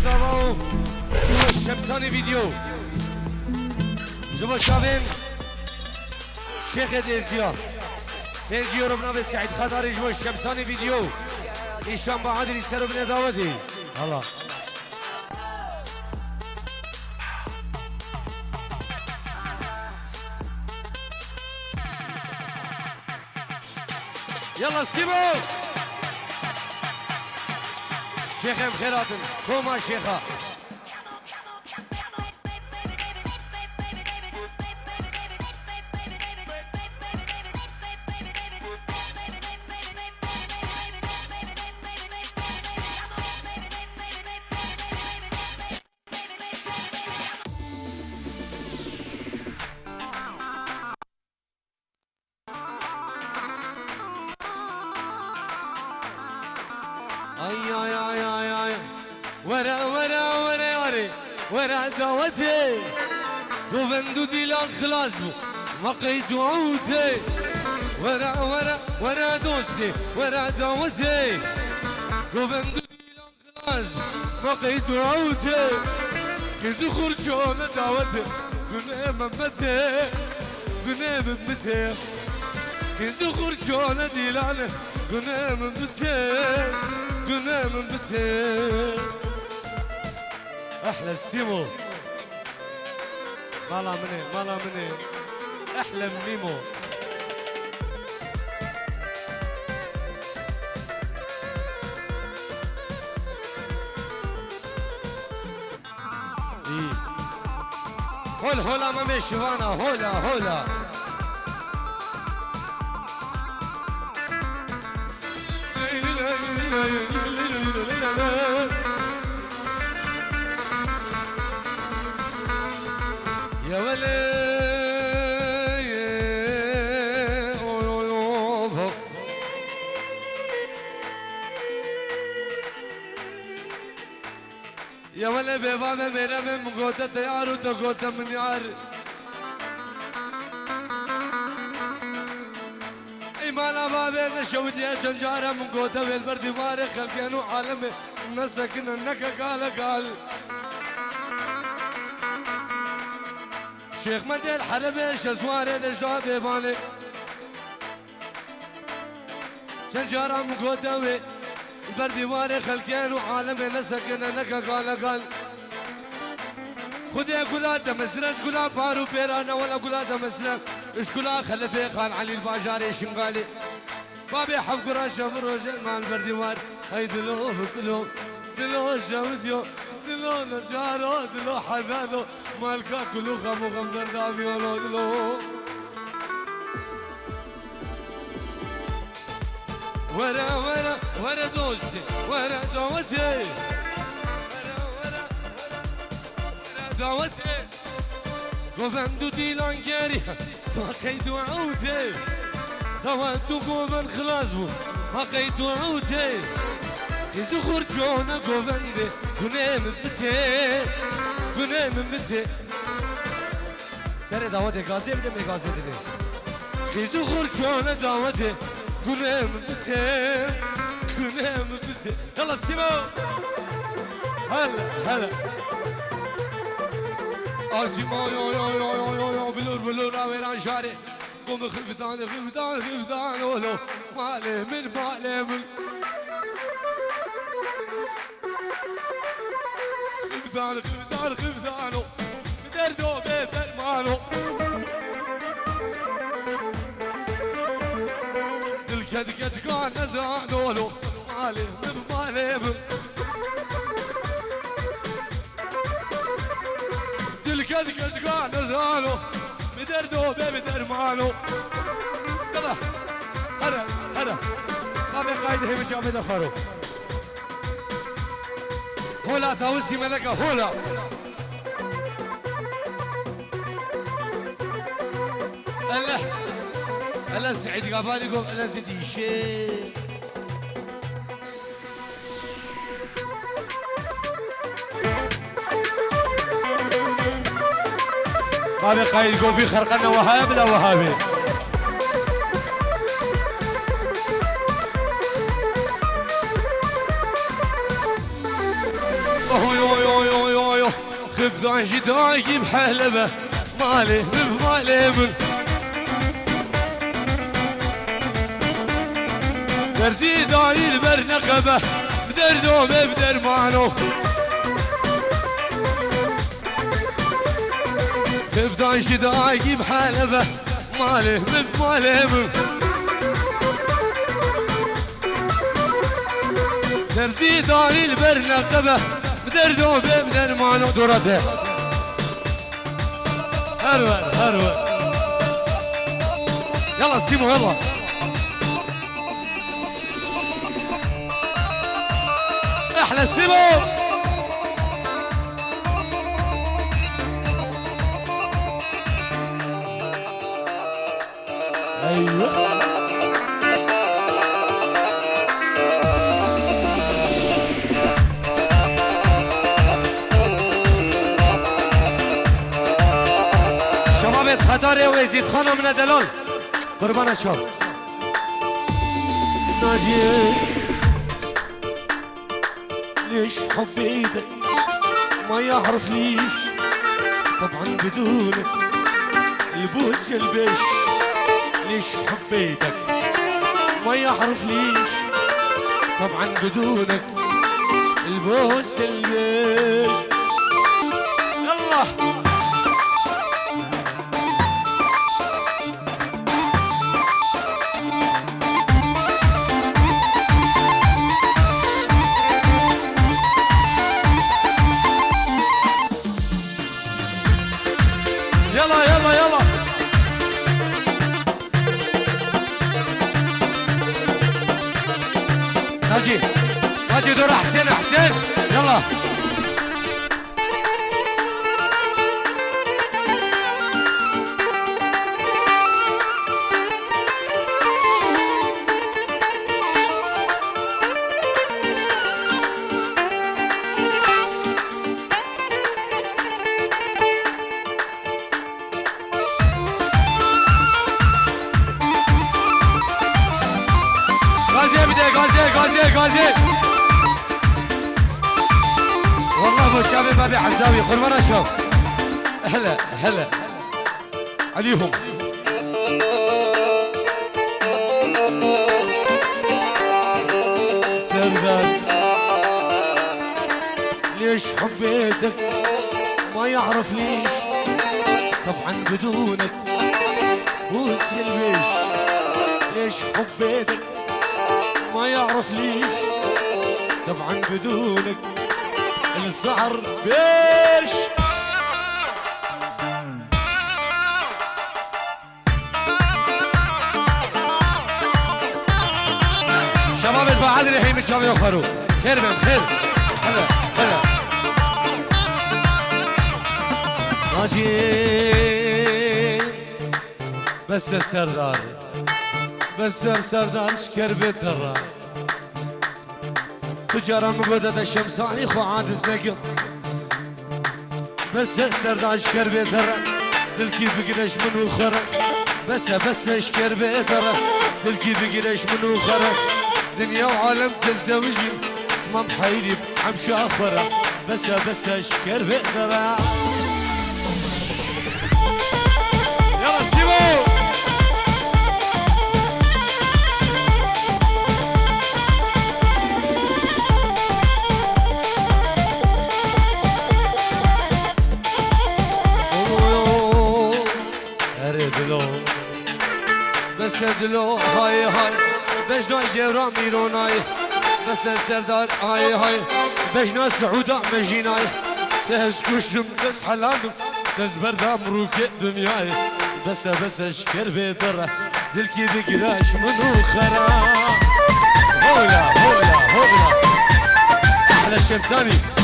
زاواو شمساني فيديو جوا شابين شيخ ديزيا تنجي يوربنا بسعيد خطاري جوا شمساني فيديو إيشان بعادي يسرب لنا دعوتي الله يلا سيبو شيخ بخيراتن كوما شيخة ورا دعوتي وفندو دي لان خلاص ما قيد عودي ورا دوستي ورا دعوتي وفندو دي لان خلاص ما قيد عودي كيزو خرشون دعوتي قنام متى قنام متى كيزو خرشون دي لان قنام متى قنام متى احلى السيمو مالا مني احلى ميمو هولا ما ماشي وانا هولا يا ولي يا ولي بيبانا ميرا من مقوتة تيار وتقوتة من يار إيمانا بابي نشوتي جنجارة من قوتة والبردي ماري خلقينو عالمي نسكن النكا قال شيخ مدي الحربي شزواري دجوا بيباني شنجارة مقودوي البردي واري خلقين وعالمي نسكن نكا قال خذي قلاده مسرة قلا فارو بيرانا ولا قلاده مسرة اش قلا خلفي خان علي الباجاري شنغالي بابي حفظ راشا فروج مع البردي وار هاي دلو كلهم دلو جوديو دلو نجارو دلو حبانو مالكا كلو خمو غمدر دابيولو دلو ورا دوستي ورا دعوتي ورا دعوتي قوفندو دي لانجيري ما قيدو عودي دواتو قوفن خلاصبو ما قيدو عودي كيزو خرجونا قوفندي قنام بتي سر دعوتي قاسي بدي مي قاسي تبي كيزو خرجونا دعوتي قنام بتي يلا سيمو هلا اسيمو يو بلور راوي جاري قوم خفتان ولو مالي من خفتانو بدردو بفرمانو دلكدكت كان نزانولو مالي من دلكدكت كان نزانو بدردو بفرمانو يلا هلا ما بقايد هي مش عم يدخلوا هولا داوسي ملكة هولا الله سعيد قبالكم الله سيدي الشيخ ما بقايد في خرقنا وهاب لا وهابي ففدان جداي بحلبه مالي بمالي من درزي داري البرنقبه بدردوم بدرمانو ففدان جداي بحلبه مالي بمالي من درزي داري البرنقبه بدردوم بدرمانو دورته هرول يلا سيمو يلا احلى سيمو ايوه خطاره ويزيد خانه من دلال قربان الشام ناجي ليش حبيتك ما يعرف ليش طبعا بدونك البوس البش ليش حبيتك ما يعرف ليش طبعا بدونك البوس البش يلا ناجي دور حسين يلا غازي والله ابو الشعبي بابي عزاوي قربان اشوف هلا عليهم سردان ليش حبيتك ما يعرف ليش طبعا بدونك بوس البيش ليش حبيتك ما يعرف ليش طبعا بدونك السعر بيش شباب البعاد الحين متشابه يخروا خير بهم خير هلا راجي بس السردار بس سردار شكر بالدرة تجارة مقودة الشمساني خو عادس نقل بس سردار شكر بالدرة دل كيف بقنش من وخرة بس شكر بالدرة دل كيف بقنش من وخرة دنيا وعالم تزوجي اسمه محيري عم شاخرة بس شكر بالدرة يلا سيبو بس دلو هاي بجنا يرا ميروناي بس سردار هاي بجنا سعودا مجيناي تهز كشتم تس حلاندم تس بردا مروك دنياي بس شكر بيتره دلكي بقراش منو خرا هولا احلى الشمساني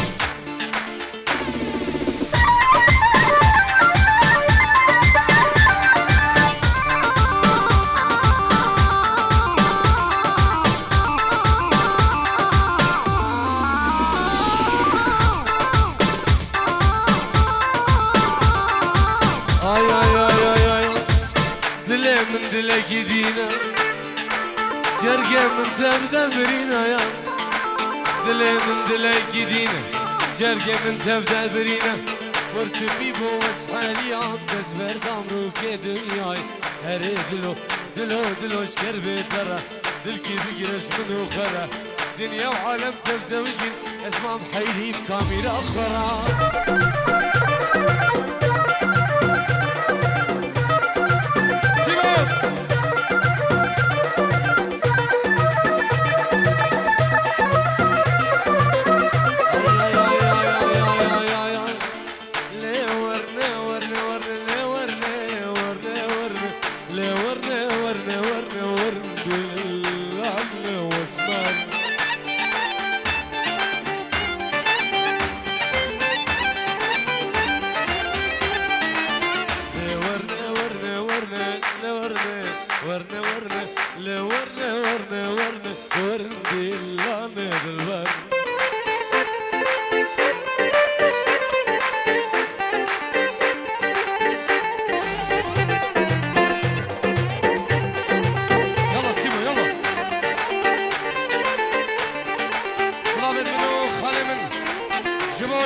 جدينا جرقة من تبدبرينا يا دلي من دلي جدينا جرقة من تبدبرينا ورسمي بوس حاليا دز بردام روكي دنياي هري دلو دلو دلو شكر بترى دلكي بقرش منو خرا دنيا وعالم تزوجين اسمع محيلي بكاميرا أخرى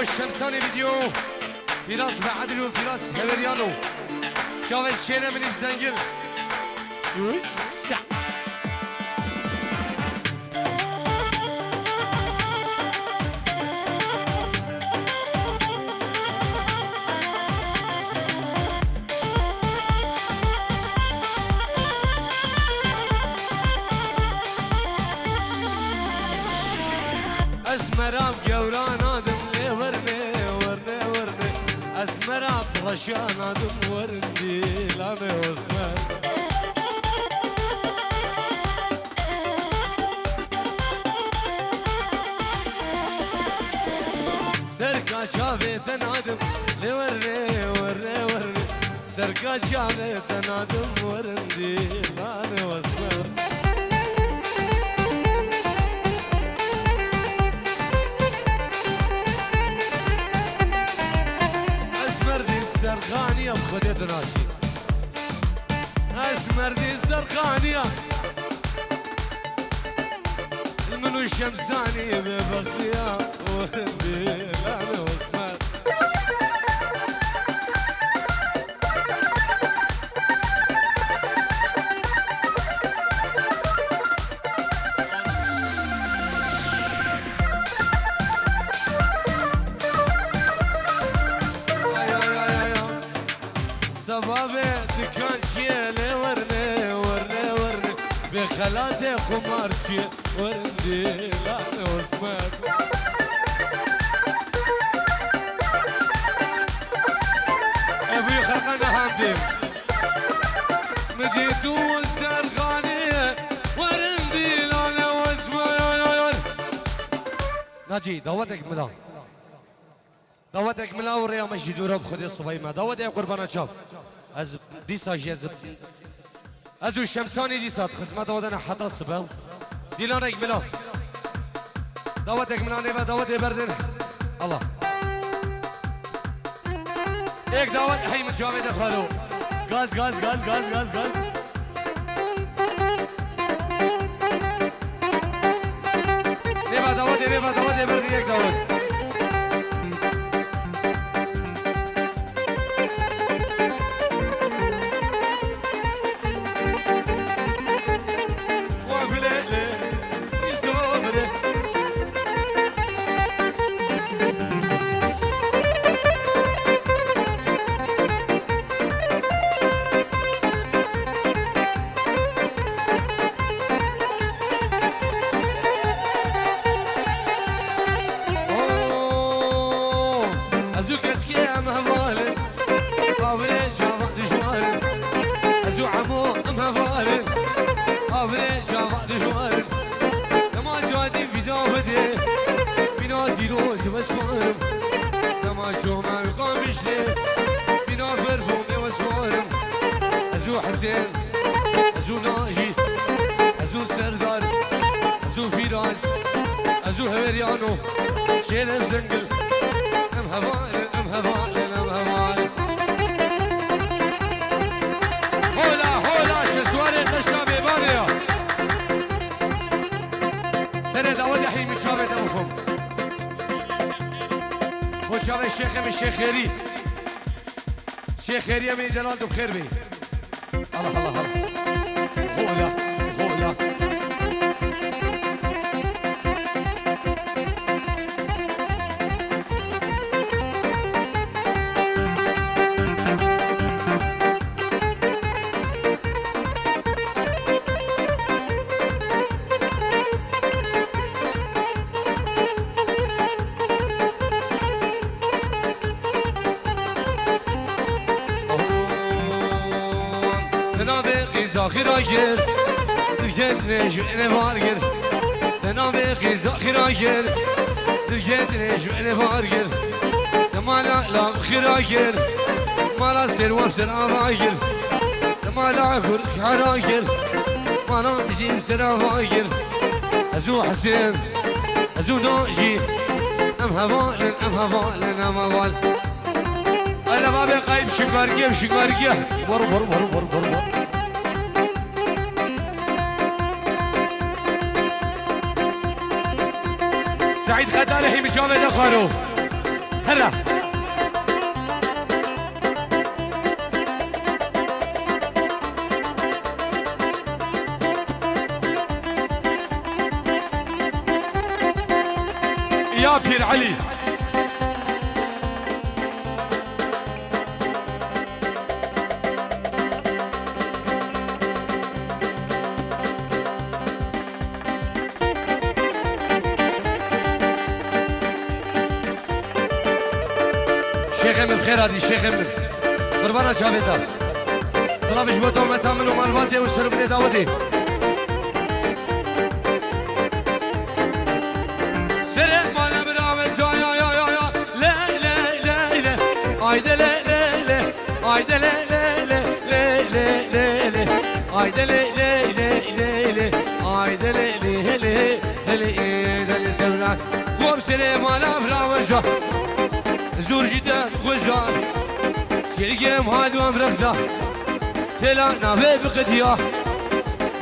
الشمساني فيديو فراس بعدل وفراس هبريانو شافت شيرة من بزنجر يوسع اسمراب جوران ادم اسمرات رشان ادم وردي لانا واسمر ستركا شافت ادم لوري وري وري ستركا شافت ادم وردي لانا واسمر الزرخانية بخدت راسي اسمر دي الزرخانية المنو الشمساني ببختيا وردي لانا واسمر صبابي دكان شيء ورني ورني ورني بخلاتي خمار شيء وردي لانا واسمر ابي خلقنا هامتين مديدو الزرخانية وردي لانا واسمر ناجي دعوتك ملا دعوتك ملا وريا مجي دورا بخدي الصبيمة دعوتك قربانا شاف از ديسا جيز ازو الشمساني ديسات خصمة دعوتنا حتى الصبل ديلانك ملا دعوتك ملا نيفا دعوتي بردن الله ايك دعوت حي متجاوب دخلو غاز غاز غاز غاز غاز غاز نيفا دعوتي بردن ايك دعوت حسين ازو ناجي ازو سردار ازو فراس ازو هبريانو شيل بزنقل ام هبال ام هبال ام هبال هولا هولا شسواري قشا بباريا سرد اول حين متشابه دمكم وشابه الشيخ من الشيخ خيري شيخ خيريه من جلالته بخير بي الله الله الله غوله غوله خيرا gir Dilgendine jüene var gir Cenab-ı Kıza khira gir Dilgendine jüene var gir Temala la khira gir Mala servar serava gir Temala kur khara gir Mala jin serava gir Azu Hasan Azu Naji Am havalen am havalen am haval Ala babi qayb şıkargiye Var var var var var var سعيد خداره هي مجاوبة خارو هلا يا بير علي بخير هذه الشيخ من قربانا شافيتا صلاة بجبوتهم متامل ومالفاتي والسرب لي داودي سرق مالا برامز يا يا يا يا لا لا لا لا عايدة لا لا لا عايدة لا لا لا لا لا لا لا عايدة لا لا لا لا لا عايدة لا لا لا لا لا سرق وبسرق مالا برامز زور جدا خوشان سيرجم هادو امرخدا تلا نافي بقديا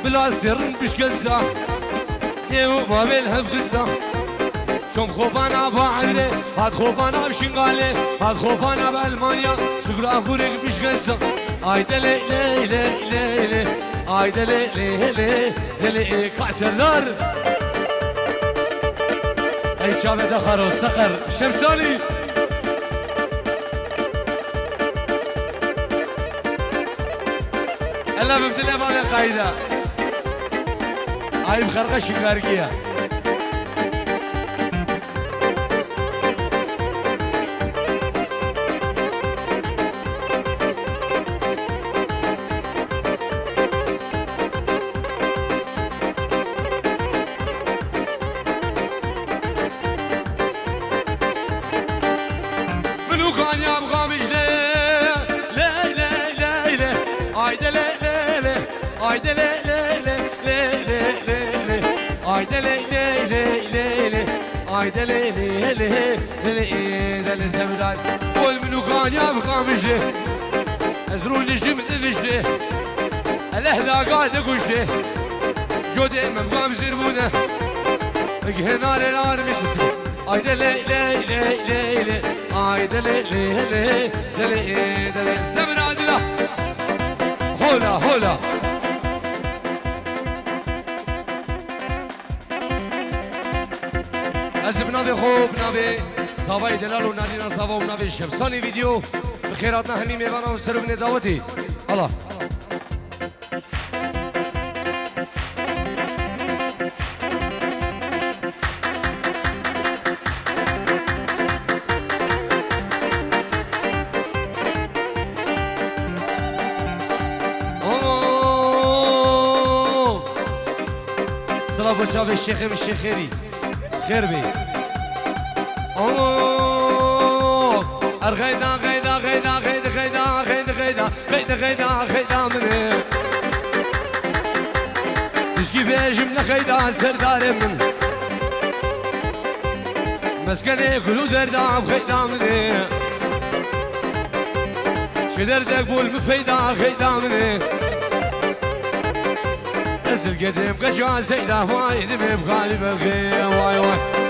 بلا سرن بشكسا نيو ما بالهم قصة شوم خوفانا بعري هاد خوفانا بشنغالي هاد خوفانا بألمانيا سقرا غورك بشكسا ايدا لي لي لي لي لي ايدا لي لي لي لي كاسرار اي شابه دخلوا استقر شمساني الله ببدلها بالي قايدة هاي مخرقة شكاركية منو كان يبغى مجلي لا لا لا لا عايدة لا Ayda le le le le le le le Ayda le le le le le Ayda le le le le le le Sevdan Kol minu kan yabqa mjli Ezru lejim lejli Alehda qade kuşli Jode memqam zirbune Ghenar elar mishsi Ayda le le le le le Ayda le le le le le Sevdan dila Hola hola أسف نبي خوب نبي صابي دلال ونادينا صابا ونبي شمساني فيديو بخيراتنا همي ميوانا وسربني دعوتي الله صلاة بوشاف الشيخ من الشيخيري خير بي غيدا غيدا غيدا غيدا غيدا غيدا غيدا غيدا غيدا غيدا من تشكي بيجمنا غيدا سردار من مسكني كلو دردا غيدا من شدردك بول مفيدا غيدا من أزل قدم قجا سيدا وايد بغالب الغيا واي واي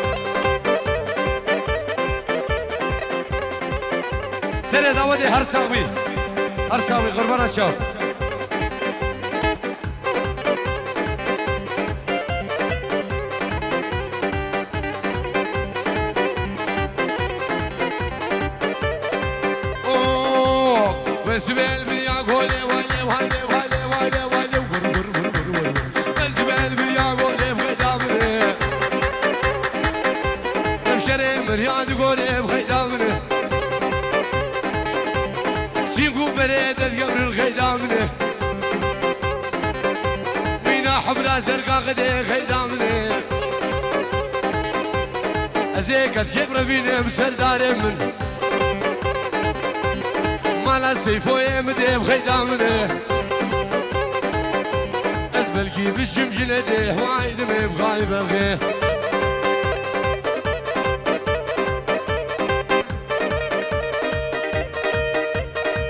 سرد أودي هر ساوي هرساوي قربانة تشاو وسبيل بيا قولي ولي ولي ولي ولي ولي وسبيل بيا قولي بخدامني تمشري مرياد قولي بخدامني سينقو بريد القبر الخدامني بينا حبرا زرقا غدي خدامني ازيك اتكبر بينا مسرداري من مالا سيفو يمدي بخدامني ازبلكي بالجمجلة وايد ما يبغى يبغي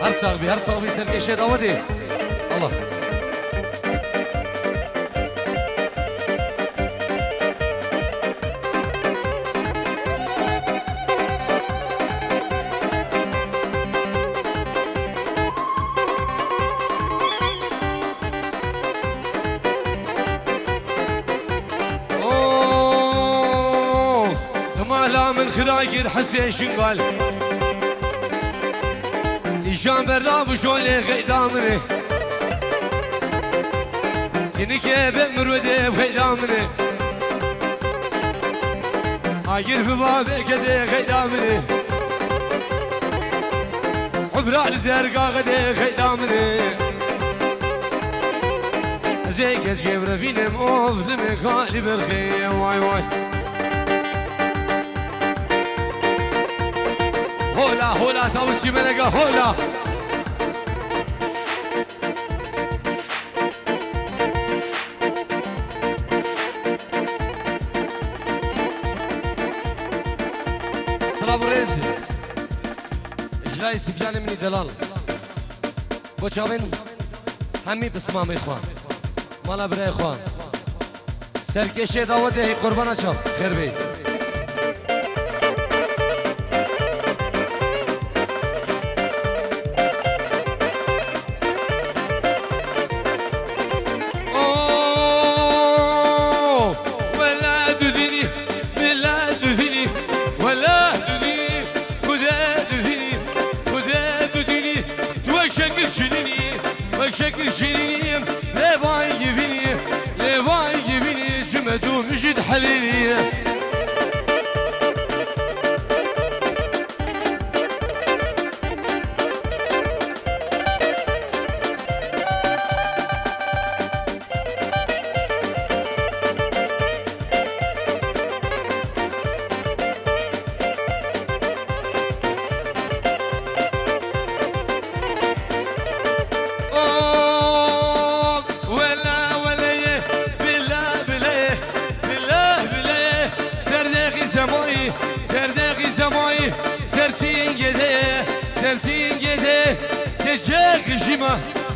هرصاغ بي سرقي شي داودي الله مالا من خراقير حسين شنقال إيشان برداب وشولي غيدامني كنكي بمرودي بغيدامني عاير ببابي كدي غيدامني عبرا الزرقا غدي غيدامني زيك ازجيب رفيني موف لمقالي بالخي واي واي هولا تاوسي ملقا هولا سلام الرئيسي اجلاي سفيان مني دلال بوچاوين همي بسمام اخوان مالا برای اخوان سرکشه داوته قربانا شاف خير بي شكل شيرين ليفاي يبيني جمدو مجد حليلي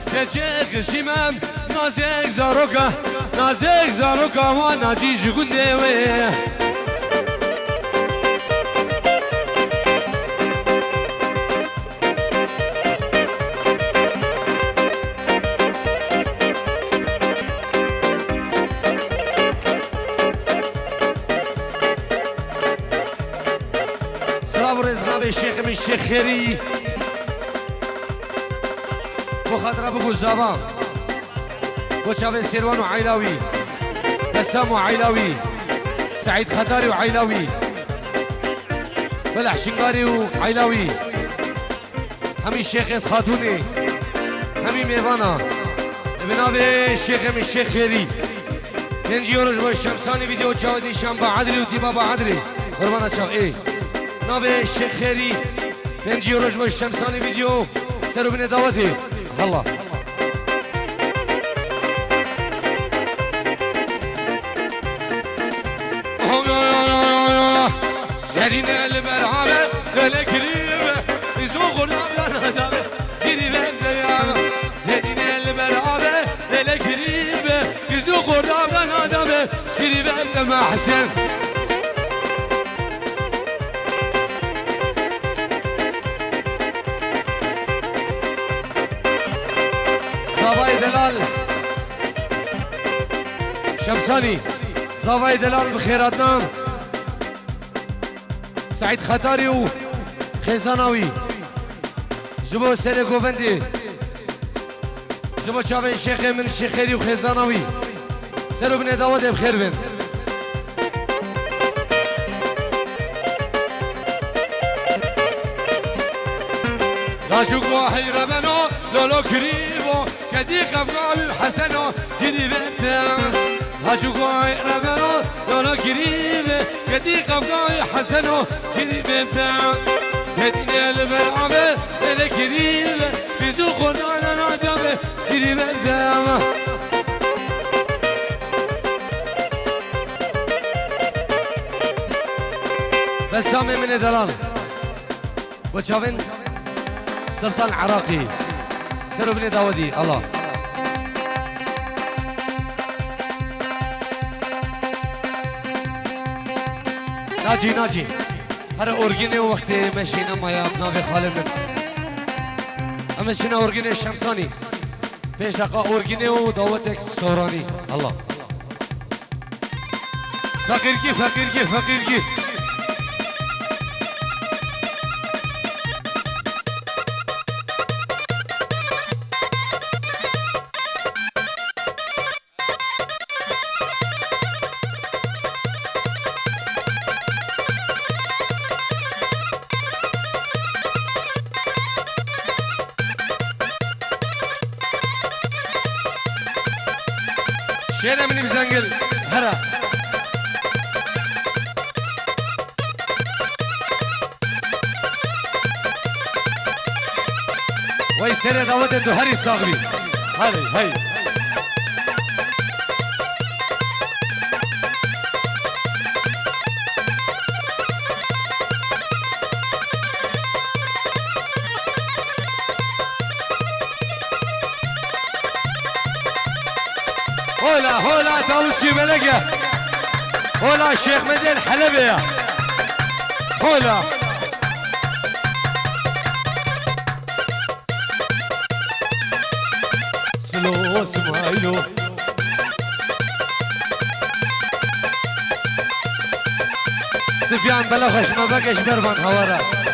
تجيك شمام نازك زاروكا وانا تيجي قدامي سلام رزقنا بالشيخ من الشيخ خيري خاطر ابو زابا وشافي سيروان وعيلاوي بسام وعيلاوي سعيد خطاري وعيلاوي فلح شنقاري وعيلاوي همي الشيخ خاتوني همي ميوانا بنابي الشيخ من الشيخ خيري ننجي ورج والشمساني فيديو تشاودي شامبا عدري وديبابا عدري قربانا شاف ايه نابي الشيخ خيري ننجي ورج والشمساني فيديو سرو بني دعوتي الله سرينا البرعابة الكريمة يزوغنا بلا ندامة كريمة الدريامة سرينا البرعابة الكريمة يزوغنا بلا ندامة كريمة الدمع حسن دلال شمساني زافاي دلال بخيراتنا سعيد خطاري وخيزاناوي جبو سيري غوفندي جبو شافين شيخي من الشيخيري وخيزاناوي سيرو بني داود بخير بن راجوكو حيرة منو لولو كريبو كدي خفقاوي وحسنو كدي بنتا راجوكو حيرة منو لولو كريبو كدي خفقاوي وحسنو كدي بنتا سيدنا البرعبة إلى كريبو بيزوقو نانا نادامة كدي بنتا بسامي من دلال وشافين سلطان عراقي سيرو بني داودي الله ناجي هر اورجيني وقت مشينا ما يا نافي خالد مشينا اورجيني الشمساني بيش دقا اورجيني وداوتك السوراني الله فقيركي شينا مني بزنقل هرا ويسير داود الدهري صاغري هاي هولا طاووسي ملقة هولا شيخ مدين حلبية هولا سلو سمايلو سفيان بلغش ما بقش دربان هورا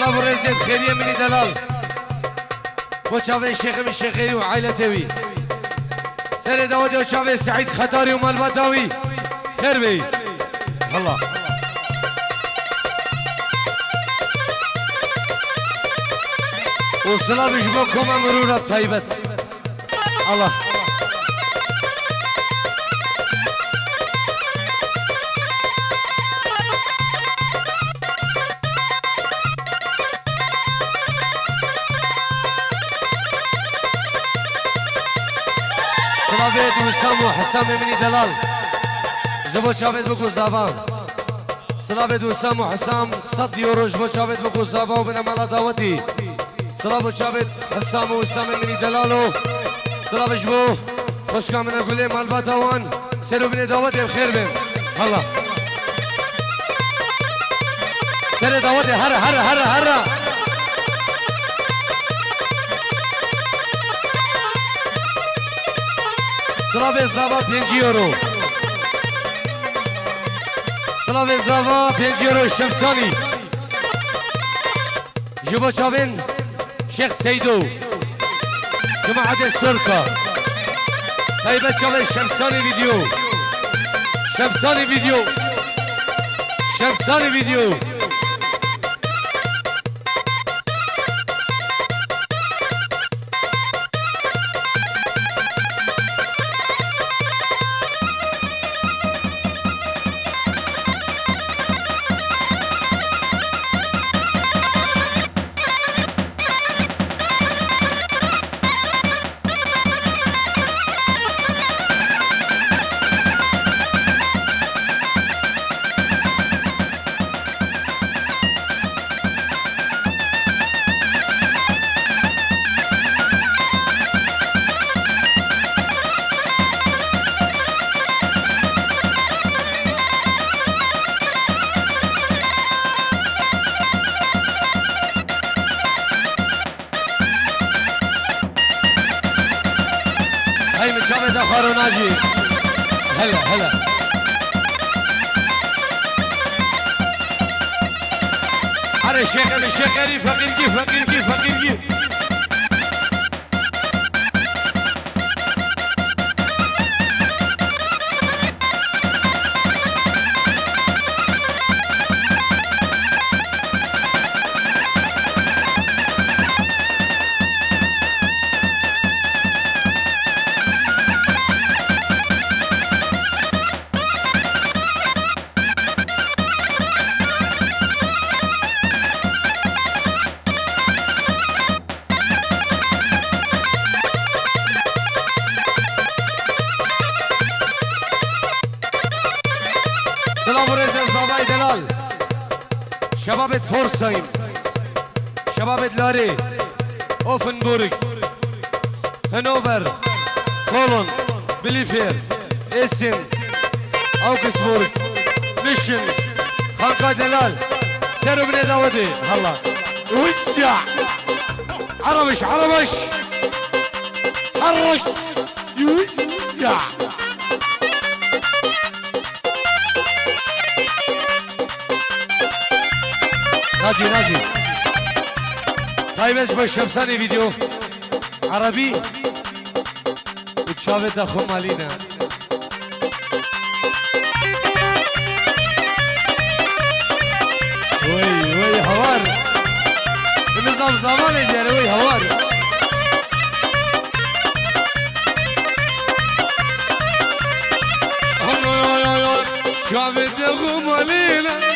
سلام الرئيسية خيرية مني دلال وشافين شيخ من الشيخي وعائلتوي سيري داودي وشافين سعيد خطاري ومالباتاوي خير بي الله وسلام يجبوكم مرورة طيبة الله سلافيد وسام وحسام مني دلال جبو شافيد بكو زافان سلافيد وسام وحسام صد يورو جبو شافيد بكو زافان وبنا مالا داوتي سلافو شافيد حسام وسام مني دلالو سلاف جبو خوشكا من اقولي مال باتوان سيرو بني داوتي بخير بين الله سيرو داوتي هرا سلافي زافا 5 يورو سلافي زافا 5 يورو الشمساني جبو شافين شيخ سيدو جماعة السرقة طيبة شافين شمساني فيديو شابت أخارو ناجي هلا هلا أنا شيخ فقيركي سلام ورزق صابای دلال شباب فورسایم شباب لاری اوفنبورگ هنوفر كولون بليفير اسن اوكسبورغ ميشن خانقا دلال سيرو بن داودي هلا وسع عربش حرك يوسع ناجي طيب اسمه الشمساني فيديو عربي وتشافت اخو مالينا وي هوار النظام زماني ديالي وي هوار شافت اخو مالينا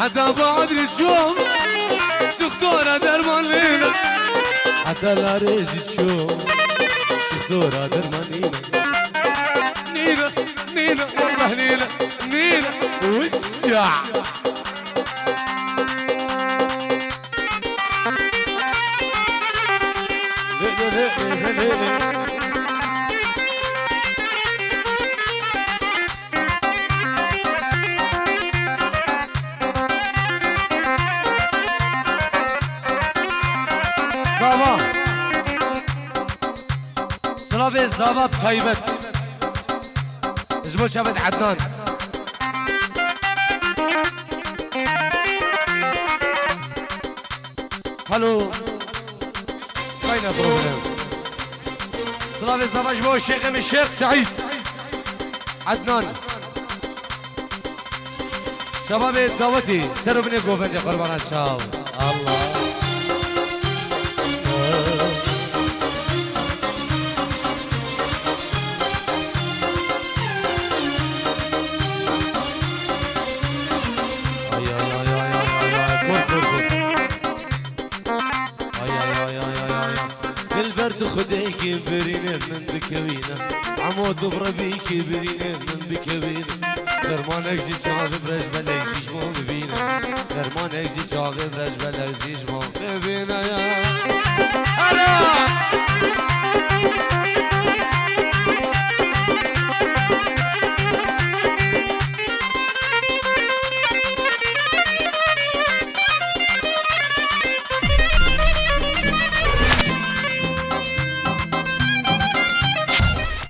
حتى بعد الشوم دكتورة درمان لينا حتى لا ريش الشوم دكتورة درمان نينا والله نينا وسع سلام زابا بطيبت اسمه شافت عدنان هلو وين بروبلم سلام زابا جبو الشيخ سعيد عدنان شباب دعوتي سروا بني قوفن يا قربان شاو الله خديك برينا من بكوينا عمود بربيك برينا من بكوينا درمان اجزي شاغ برج بلك زيش مو ببينا درمان اجزي شاغ برج بلك زيش مو ببينا يا